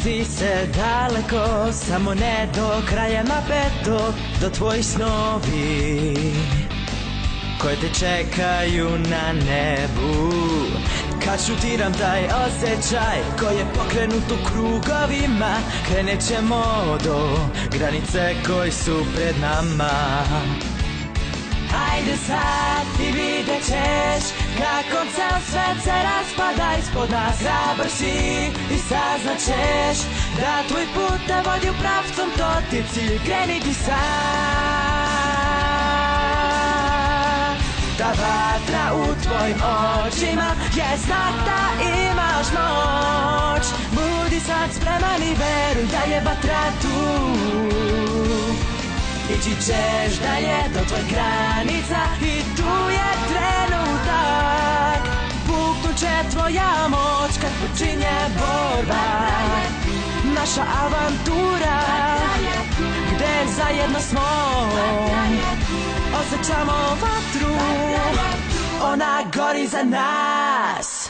Nalazi se daleko, samo ne do kraja napeto, do tvojih snovi koje te čekaju na nebu. Kad šutiram taj osjećaj koji je pokrenut u krugovima, krenut ćemo do granice koji su pred nama. Hajde sad i vidjet ćeš kako ceo svet se raspada ispod nas. Hrabar si i saznat ćeš da tvoj put te vodi u pravcom, to ti je cilj, kreni ti sad. Ta vatra u tvojim očima je znak da imaš moć. Budi sad spreman i veruj da je vatra tu. Ići ćeš dalje do tvojih granica i tu je trenutak. Puknut će tvoja moć kad počinje borba. Naša avantura gde zajedno smo osjećamo vatru, ona gori za nas.